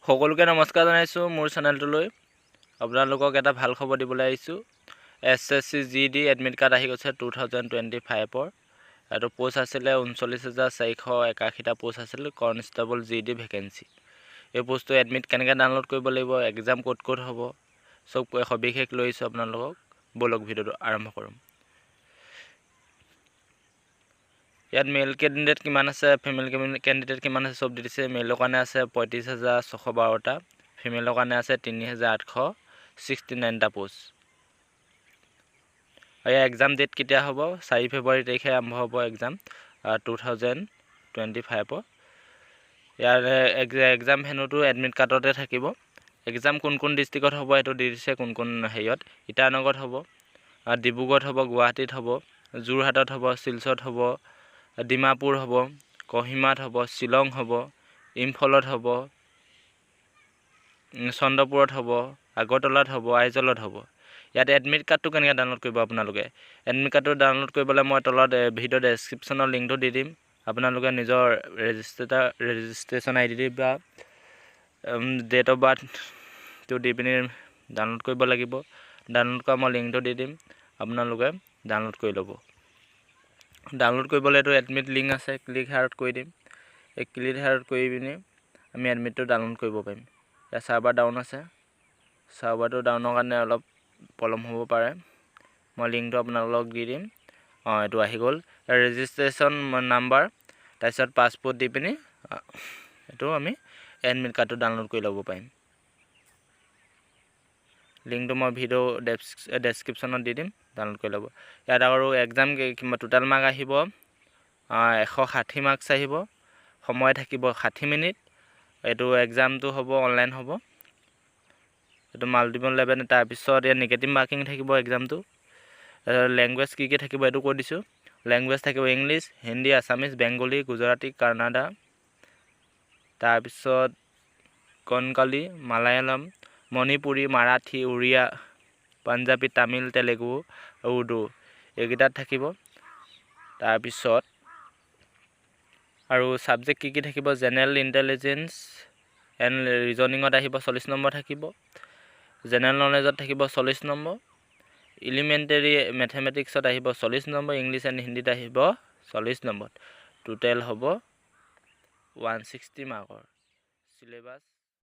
সকলোকে নমস্কাৰ জনাইছোঁ মোৰ চেনেলটোলৈ। আপোনালোকক এটা ভাল খবৰ দিবলৈ আহিছোঁ। SSC GD এডমিট কাৰ্ড আহি গৈছে 2025-ৰ। এইটো পোষ্ট আছিলে 39,481টা পোষ্ট আছিল কনষ্টেবল GD ভেকেঞ্চি। এই পোষ্টটো এডমিট কেনেকৈ ডাউনলোড কৰিব লাগিব, এক্সাম ক'ত হ'ব, চব সবিশেষ লৈছোঁ আপোনালোকক। বলক ভিডিঅ'টো আৰম্ভ কৰোঁ। ইয়াত মেল কেণ্ডিডেট কিমান আছে, ফিমেল কেণ্ডিডেট কিমান আছে, চব দি দিছে। মেলৰ কাৰণে আছে 35,612টা, ফিমেলৰ কাৰণে আছে 3,869টা পোষ্ট। আৰু ইয়াৰ এক্সাম ডেট কেতিয়া হ'ব? 4 ফেব্ৰুৱাৰী তাৰিখে আৰম্ভ হ'ব এক্সাম 2025-ৰ। ইয়াৰ এক্সাম ভেনুটো এডমিট কাৰ্ডতে থাকিব। এক্সাম কোন ডিষ্ট্ৰিক্টত হ'ব সেইটো দি দিছে, কোন হেৰিয়ত। ইটানগৰত হ'ব, ডিব্ৰুগড়ত হ'ব, গুৱাহাটীত হ'ব, যোৰহাটত হ'ব, শিলচৰত হ'ব, ডিমাপুৰ হ'ব, কহিমাত হ'ব, শ্বিলং হ'ব, ইম্ফলত হ'ব, চন্দ্ৰপুৰত হ'ব, আগৰতলাত হ'ব, আইজলত হ'ব। ইয়াত এডমিট কাৰ্ডটো কেনেকৈ ডাউনলোড কৰিব আপোনালোকে? এডমিট কাৰ্ডটো ডাউনলোড কৰিবলৈ মই তলত ভিডিঅ' ডেছক্ৰিপশ্যনৰ লিংকটো দি দিম। আপোনালোকে নিজৰ ৰেজিষ্ট্ৰেশ্যন ID বা ডেট অফ বাৰ্থটো দি পিনি ডাউনলোড কৰিব লাগিব। ডাউনলোড কৰা মই লিংকটো দি দিম, আপোনালোকে ডাউনলোড কৰি ল'ব। ডাউনলোড কৰিবলৈ এইটো এডমিট লিংক আছে, ক্লিক হেয়াৰত কৰি দিম। এই ক্লিক হেয়াৰত কৰি পিনি আমি এডমিটটো ডাউনলোড কৰিব পাৰিম। ইয়াৰ চাৰ্ভাৰ ডাউন আছে, চাৰ্ভাৰটো ডাউনৰ কাৰণে অলপ প্ৰব্লেম হ'ব পাৰে। মই লিংকটো আপোনালোকক দি দিম। এইটো আহি গ'ল ৰেজিষ্ট্ৰেশ্যন নাম্বাৰ, তাৰপিছত পাছপোৰ্ট দি পিনি এইটো আমি এডমিট কাৰ্ডটো ডাউনলোড কৰি ল'ব পাৰিম। লিংকটো মই ভিডিঅ' ডেছক্ৰিপশ্যনত দি দিম, ডাউনলোড কৰি ল'ব। ইয়াত আৰু এক্সাম টোটেল মাৰ্ক আহিব 160 মাৰ্কছ আহিব। সময় থাকিব 60 মিনিট। এইটো এক্সামটো হ'ব অনলাইন হ'ব। এইটো মাল্টিপল লেভেল। তাৰপিছত ইয়াত নিগেটিভ মাৰ্কিং থাকিব এক্সামটো। লেংগুৱেজ কি থাকিব এইটো কৈ দিছোঁ। লেংগুৱেজ থাকিব English, Hindi, Assamese, Bengali, Gujarati, Canada, তাৰপিছত কনকালী, মালায়ালম, মণিপুৰী, মাৰাঠী, উৰিয়া, পাঞ্জাবী, তামিল, তেলেগু, উৰ্দু এইকেইটাত থাকিব। তাৰপিছত আৰু ছাবজেক্ট কি থাকিব? জেনেৰেল ইণ্টেলিজেঞ্চ এণ্ড ৰিজনিঙত আহিব 40 নম্বৰ থাকিব। জেনেৰেল নলেজত থাকিব 40 নম্বৰ। এলিমেণ্টেৰী মেথমেটিক্সত আহিব 40 নম্বৰ। ইংলিছ এণ্ড হিন্দীত আহিব 40 নম্বৰ। টোটেল হ'ব 160 মাৰ্কৰ। চিলেবাছ